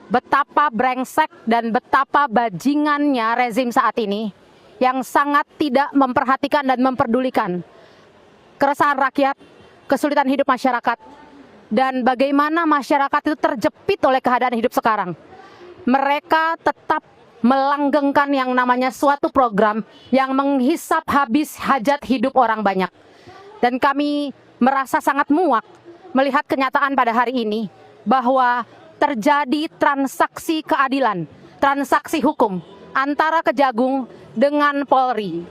betapa brengsek dan betapa bajingannya rezim saat ini yang sangat tidak memperhatikan dan memperdulikan keresahan rakyat, kesulitan hidup masyarakat, dan bagaimana masyarakat itu terjepit oleh keadaan hidup sekarang. Mereka tetap melanggengkan yang namanya suatu program yang menghisap habis hajat hidup orang banyak. Dan kami merasa sangat muak melihat kenyataan pada hari ini bahwa terjadi transaksi keadilan, transaksi hukum antara Kejagung dengan Polri.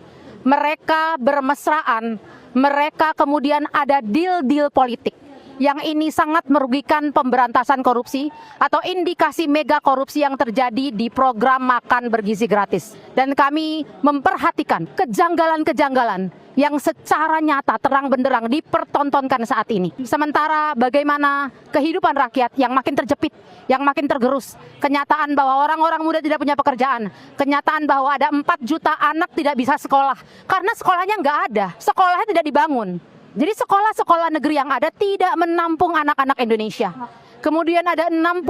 Mereka bermesraan, mereka kemudian ada deal-deal politik yang ini sangat merugikan pemberantasan korupsi atau indikasi mega korupsi yang terjadi di program makan bergizi gratis. Dan kami memperhatikan kejanggalan-kejanggalan yang secara nyata terang benderang dipertontonkan saat ini. Sementara bagaimana kehidupan rakyat yang makin terjepit, yang makin tergerus, kenyataan bahwa orang-orang muda tidak punya pekerjaan, kenyataan bahwa ada 4 juta anak tidak bisa sekolah karena sekolahnya nggak ada, sekolahnya tidak dibangun. Jadi sekolah-sekolah negeri yang ada tidak menampung anak-anak Indonesia. Kemudian ada 60.000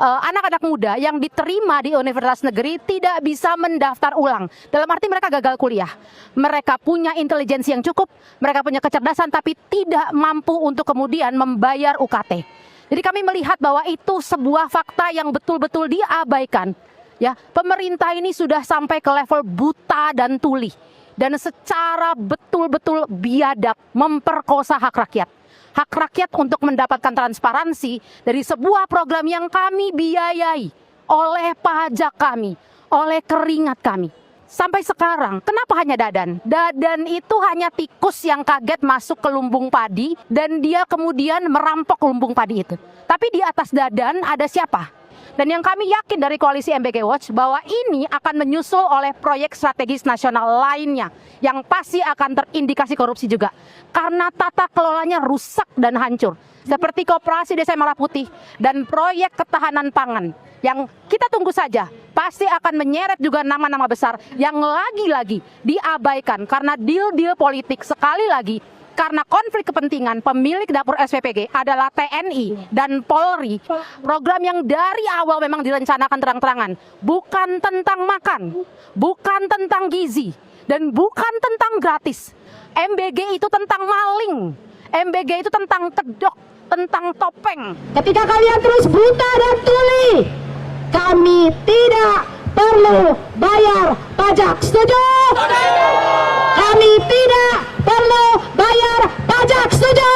anak-anak muda yang diterima di universitas negeri tidak bisa mendaftar ulang. Dalam arti mereka gagal kuliah. Mereka punya intelijensi yang cukup, mereka punya kecerdasan, tapi tidak mampu untuk kemudian membayar UKT. Jadi kami melihat bahwa itu sebuah fakta yang betul-betul diabaikan. Ya, pemerintah ini sudah sampai ke level buta dan tuli. Dan secara betul-betul biadab memperkosa hak rakyat. Hak rakyat untuk mendapatkan transparansi dari sebuah program yang kami biayai oleh pajak kami, oleh keringat kami. Sampai sekarang, kenapa hanya Dadan? Dadan itu hanya tikus yang kaget masuk ke lumbung padi dan dia kemudian merampok lumbung padi itu. Tapi di atas Dadan ada siapa? Dan yang kami yakin dari koalisi MBG Watch bahwa ini akan menyusul oleh proyek strategis nasional lainnya yang pasti akan terindikasi korupsi juga. Karena tata kelolanya rusak dan hancur. Seperti Koperasi Desa Merah Putih dan proyek ketahanan pangan yang kita tunggu saja pasti akan menyeret juga nama-nama besar yang lagi-lagi diabaikan karena deal-deal politik sekali lagi. Karena konflik kepentingan pemilik dapur SPPG adalah TNI dan Polri. Program yang dari awal memang direncanakan terang-terangan. Bukan tentang makan, bukan tentang gizi, dan bukan tentang gratis. MBG itu tentang maling, MBG itu tentang kedok, tentang topeng. Ketika kalian terus buta dan tuli, kami tidak perlu bayar pajak. Setuju? Kami tidak perlu bayar pajak. Setuju?